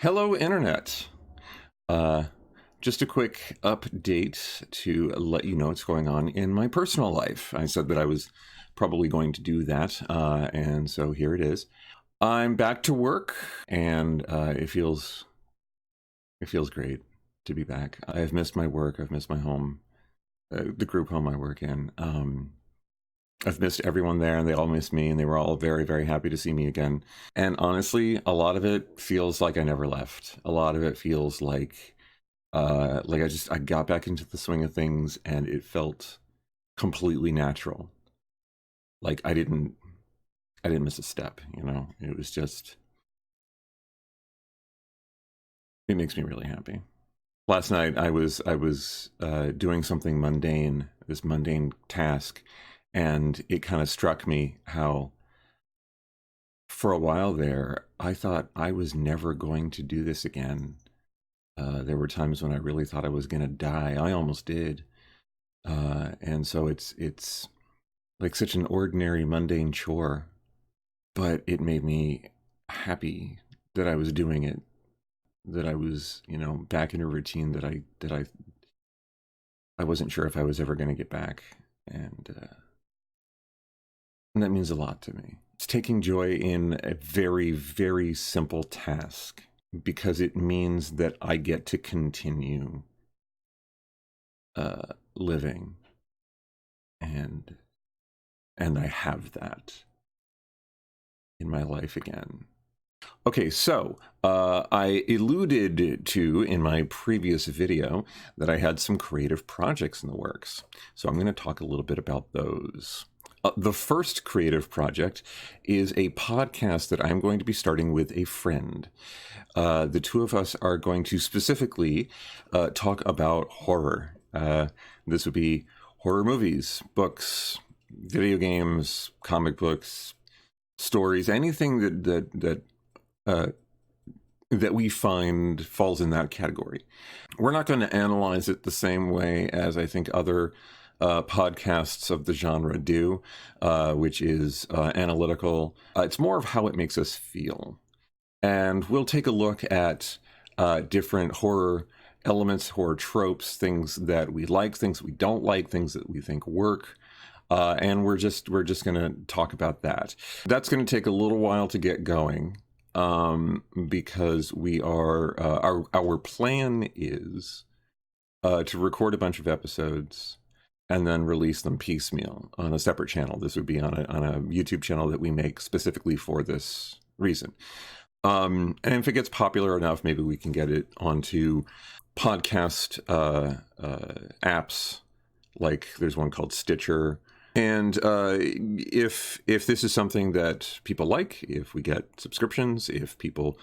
Hello, Internet. Uh, just a quick update to let you know what's going on in my personal life. I said that I was probably going to do that, and so here it is. I'm back to work, and it feels great to be back. I've missed my work. I've missed my home, the group home I work in. I've missed everyone there, and they all missed me, and they were all very, very happy to see me again. And honestly, a lot of it feels like I never left. A lot of it feels like I got back into the swing of things, and it felt completely natural. Like I didn't miss a step. It was just, it makes me really happy. Last night I was doing something mundane, this mundane task, and it kind of struck me how for a while there I thought I was never going to do this again. There were times when I really thought I was going to die. I almost did. And so it's like such an ordinary, mundane chore, but it made me happy that I was doing it, that I was, back in a routine that I wasn't sure if I was ever going to get back, and that means a lot to me. It's taking joy in a very, very simple task because it means that I get to continue living, and I have that in my life again. Okay, so I alluded to in my previous video that I had some creative projects in the works. So I'm going to talk a little bit about those. The first creative project is a podcast that I'm going to be starting with a friend. The two of us are going to specifically talk about horror. This would be horror movies, books, video games, comic books, stories, anything that we find falls in that category. We're not going to analyze it the same way as I think other podcasts of the genre do, which is analytical. It's more of how it makes us feel. And we'll take a look at different horror elements, horror tropes, things that we like, things we don't like, things that we think work. And we're just going to talk about that. That's going to take a little while to get going, because we are our plan is to record a bunch of episodes and then release them piecemeal on a separate channel. This would be on a YouTube channel that we make specifically for this reason. And if it gets popular enough, maybe we can get it onto podcast apps. Like there's one called Stitcher. And if this is something that people like, if we get subscriptions, if people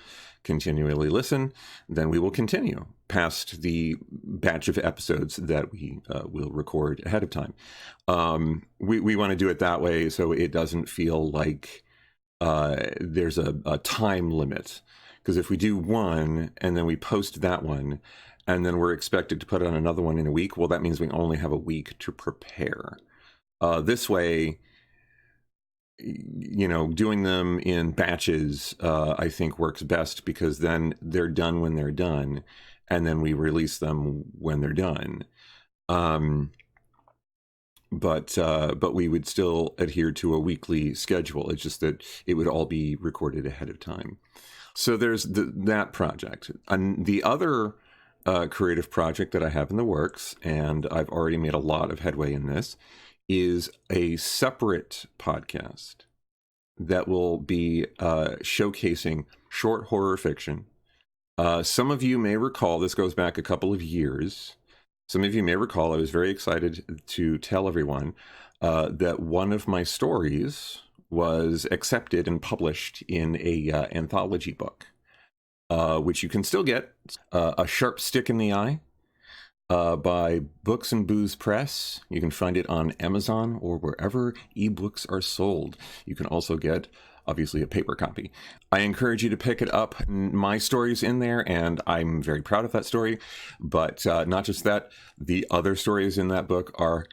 continually listen, then we will continue past the batch of episodes that we will record ahead of time. We want to do it that way so it doesn't feel like there's a time limit. Because if we do one and then we post that one and then we're expected to put on another one in a week, well, that means we only have a week to prepare. This way, doing them in batches, I think works best because then they're done when they're done, and then we release them when they're done. But we would still adhere to a weekly schedule. It's just that it would all be recorded ahead of time. So there's that project. And the other creative project that I have in the works, and I've already made a lot of headway in this, is a separate podcast that will be showcasing short horror fiction. Some of you may recall, this goes back a couple of years. Some of you may recall I was very excited to tell everyone that one of my stories was accepted and published in a anthology book, which you can still get, A Sharp Stick in the Eye, by Books and Booze Press. You can find it on Amazon or wherever ebooks are sold. You can also get, obviously, a paper copy. I encourage you to pick it up. My story's in there, and I'm very proud of that story. But not just that, the other stories in that book are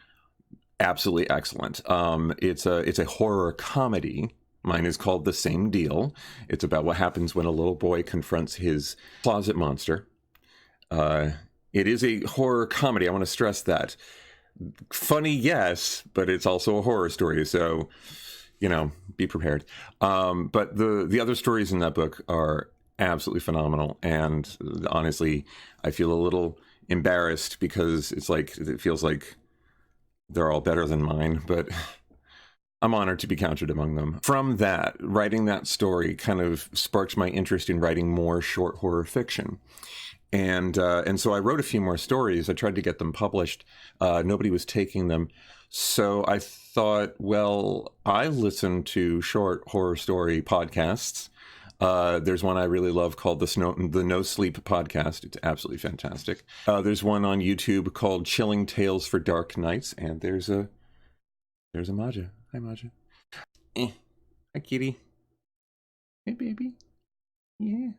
absolutely excellent. It's a horror comedy, Mine is called The Same Deal. It's about what happens when a little boy confronts his closet monster. It is a horror comedy. I want to stress that. Funny, yes, but it's also a horror story. So, be prepared. But the other stories in that book are absolutely phenomenal. And honestly, I feel a little embarrassed because it feels like they're all better than mine, but I'm honored to be counted among them. From that, writing that story kind of sparked my interest in writing more short horror fiction. And so I wrote a few more stories. I tried to get them published. Nobody was taking them. So I thought, well, I listen to short horror story podcasts. There's one I really love called the No Sleep Podcast. It's absolutely fantastic. There's one on YouTube called Chilling Tales for Dark Nights. And there's a Maja. Hi, Maja. Hi, kitty. Hey, baby. Yeah.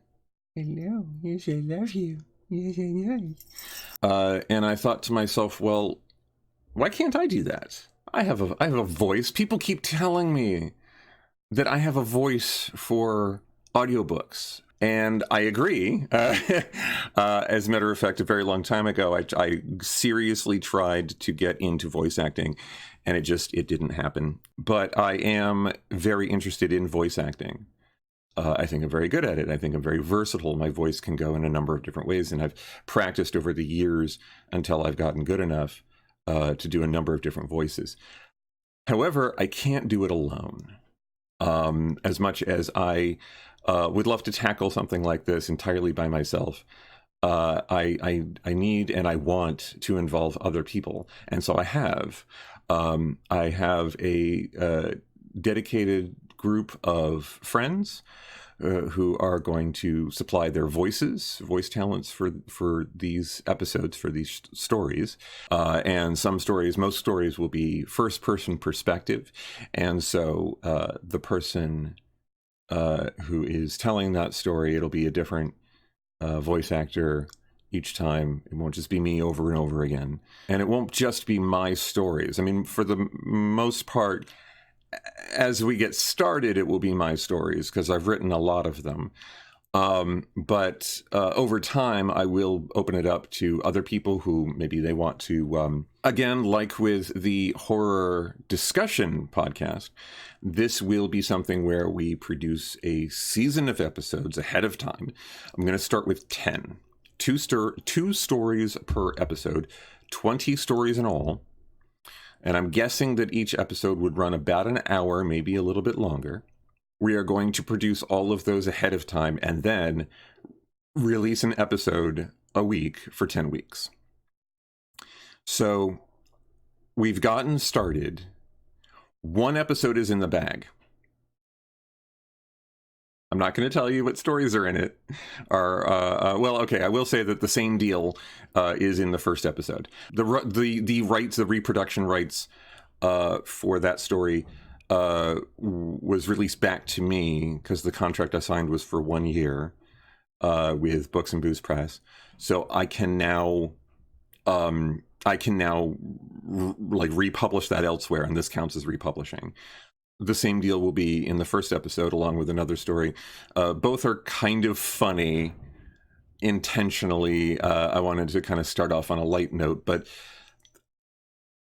Hello. Yes, I love you. Yes, I know. And I thought to myself, well, why can't I do that? I have a voice. People keep telling me that I have a voice for audiobooks. And I agree. As a matter of fact, a very long time ago, I seriously tried to get into voice acting, and it didn't happen. But I am very interested in voice acting. I think I'm very good at it. I think I'm very versatile. My voice can go in a number of different ways, and I've practiced over the years until I've gotten good enough to do a number of different voices. However, I can't do it alone. As much as I would love to tackle something like this entirely by myself, I need and I want to involve other people, and so I have. I have a dedicated group of friends who are going to supply their voice talents for these episodes, for these stories. And most stories will be first-person perspective. And so the person who is telling that story, it'll be a different voice actor each time. It won't just be me over and over again. And it won't just be my stories. I mean, for the most part, as we get started, it will be my stories because I've written a lot of them. But over time, I will open it up to other people who maybe they want to, again, like with the horror discussion podcast, this will be something where we produce a season of episodes ahead of time. I'm going to start with 10. Two stories per episode, 20 stories in all. And I'm guessing that each episode would run about an hour, maybe a little bit longer. We are going to produce all of those ahead of time and then release an episode a week for 10 weeks. So we've gotten started. One episode is in the bag. I'm not going to tell you what stories are in it. Well, okay, I will say that The Same Deal is in the first episode. The reproduction rights for that story was released back to me because the contract I signed was for 1 year with Books and Booze Press. So I can now republish that elsewhere, and this counts as republishing. The Same Deal will be in the first episode along with another story. Both are kind of funny intentionally. I wanted to kind of start off on a light note, but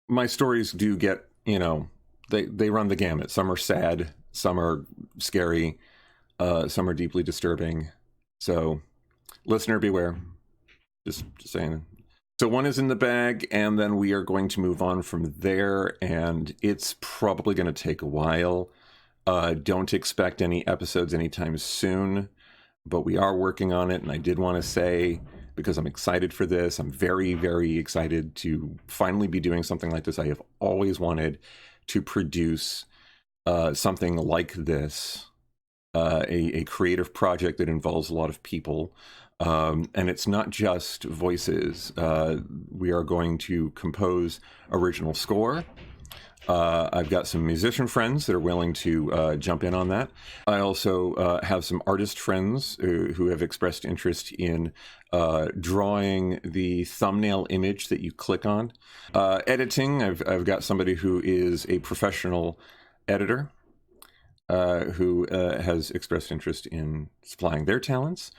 my stories do get, they run the gamut. Some are sad, some are scary, some are deeply disturbing. So listener beware. Just saying. So one is in the bag, and then we are going to move on from there, and it's probably going to take a while. Don't expect any episodes anytime soon, but we are working on it, and I did want to say, because I'm excited for this, I'm very, very excited to finally be doing something like this. I have always wanted to produce something like this, a creative project that involves a lot of people. And it's not just voices. We are going to compose original score. I've got some musician friends that are willing to jump in on that. I also have some artist friends who have expressed interest in drawing the thumbnail image that you click on. Editing, I've got somebody who is a professional editor. who has expressed interest in supplying their talents.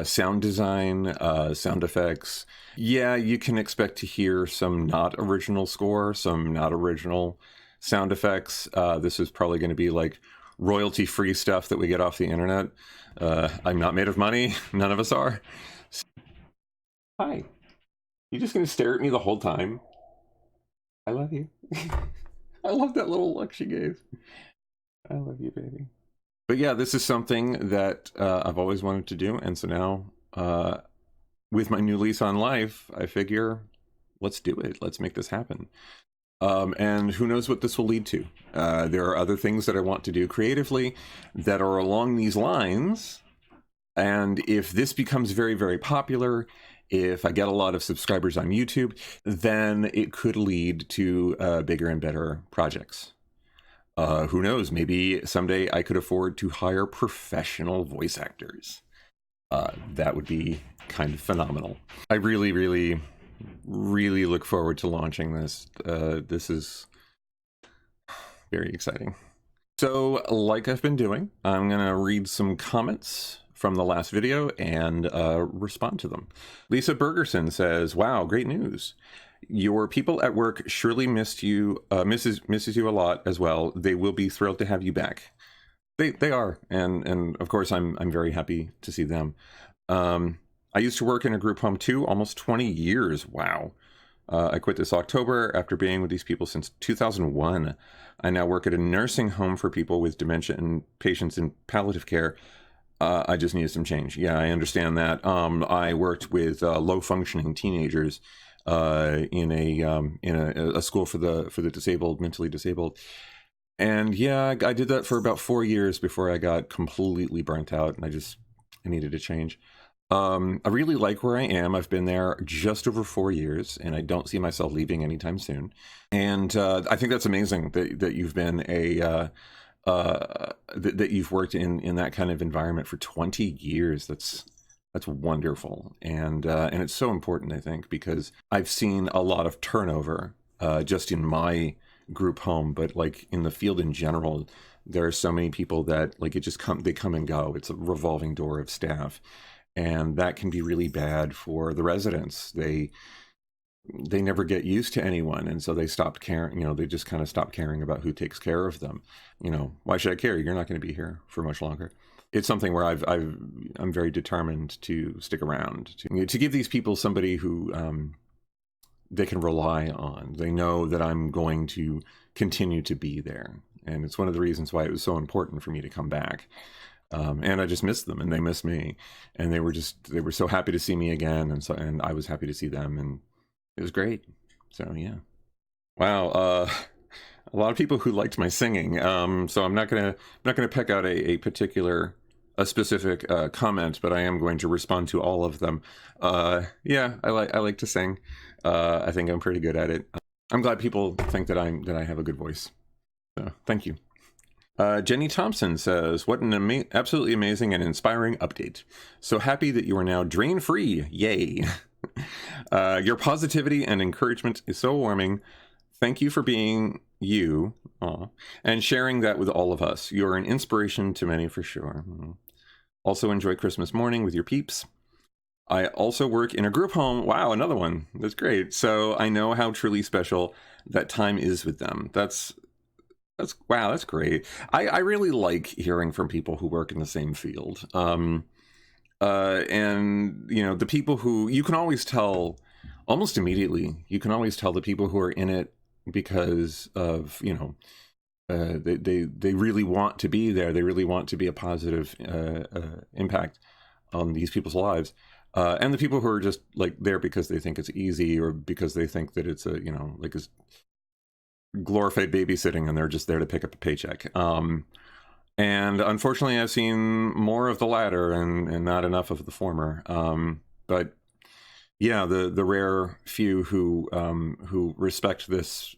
Sound design, sound effects. Yeah, you can expect to hear some not original score, some not original sound effects. This is probably going to be like royalty-free stuff that we get off the internet. I'm not made of money. None of us are. Hi. You just going to stare at me the whole time? I love you. I love that little look she gave. I love you, baby. But yeah, this is something that I've always wanted to do. And so now, with my new lease on life, I figure, let's do it. Let's make this happen. And who knows what this will lead to. There are other things that I want to do creatively that are along these lines. And if this becomes very, very popular, if I get a lot of subscribers on YouTube, then it could lead to bigger and better projects. Who knows? Maybe someday I could afford to hire professional voice actors. That would be kind of phenomenal. I really, really, really look forward to launching this. This is very exciting. So, like I've been doing, I'm going to read some comments from the last video and respond to them. Lisa Bergerson says, wow, great news. Your people at work surely missed you, misses you a lot as well. They will be thrilled to have you back. They are, and of course I'm very happy to see them. I used to work in a group home too, almost 20 years. Wow. I quit this October after being with these people since 2001. I now work at a nursing home for people with dementia and patients in palliative care. I just needed some change. Yeah, I understand that. I worked with low functioning teenagers in a school for the disabled, mentally disabled. And yeah, I did that for about 4 years before I got completely burnt out, and I needed a change. I really like where I am. I've been there just over 4 years, and I don't see myself leaving anytime soon. And I think that's amazing that you've been that you've worked in that kind of environment for 20 years. That's wonderful, and it's so important, I think, because I've seen a lot of turnover just in my group home, but like in the field in general, there are so many people that like they come and go. It's a revolving door of staff, and that can be really bad for the residents. They never get used to anyone, and so they stopped caring. They just kind of stop caring about who takes care of them. Why should I care? You're not going to be here for much longer. It's something where I'm very determined to stick around, to give these people somebody who they can rely on. They know that I'm going to continue to be there. And it's one of the reasons why it was so important for me to come back. And I just missed them, and they missed me. And they were so happy to see me again. And I was happy to see them, and it was great. So yeah. Wow. A lot of people who liked my singing. So I'm not gonna pick out a specific comment, but I am going to respond to all of them. Yeah, I like to sing. I think I'm pretty good at it. I'm glad people think that I have a good voice. So thank you. Jenny Thompson says, what an absolutely amazing and inspiring update. So happy that you are now drain free. Yay. Your positivity and encouragement is so warming. Thank you for being you and sharing that with all of us. You're an inspiration to many for sure. Also enjoy Christmas morning with your peeps. I also work in a group home. Wow, another one. That's great. So I know how truly special that time is with them. Wow, that's great. I really like hearing from people who work in the same field. And the people who you can always tell almost immediately, you can always tell the people who are in it because of, they really want to be there. They really want to be a positive impact on these people's lives. And the people who are just like there because they think it's easy, or because they think that it's a glorified babysitting and they're just there to pick up a paycheck. And unfortunately, I've seen more of the latter and not enough of the former. But yeah, the rare few who respect this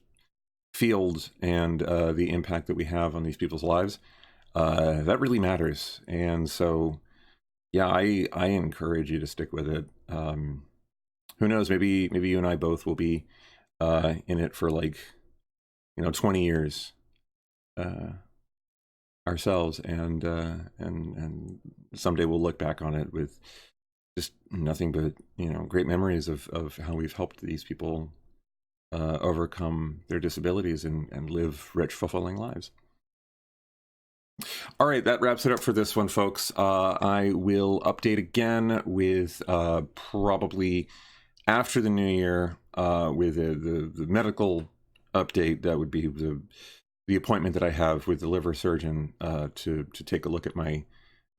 field and the impact that we have on these people's lives, that really matters. And so, yeah, I encourage you to stick with it. Who knows? Maybe you and I both will be in it for 20 years. ourselves, and someday we'll look back on it with just nothing but great memories of how we've helped these people overcome their disabilities and live rich, fulfilling lives. All right, that wraps it up for this one, folks. I will update again with probably after the new year with the medical update. That would be the appointment that I have with the liver surgeon to take a look at my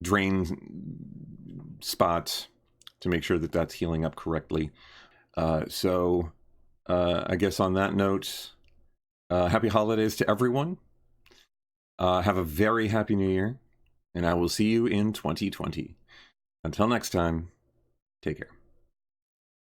drain spot to make sure that that's healing up correctly. So I guess on that note, happy holidays to everyone. Have a very happy new year, and I will see you in 2020. Until next time, take care.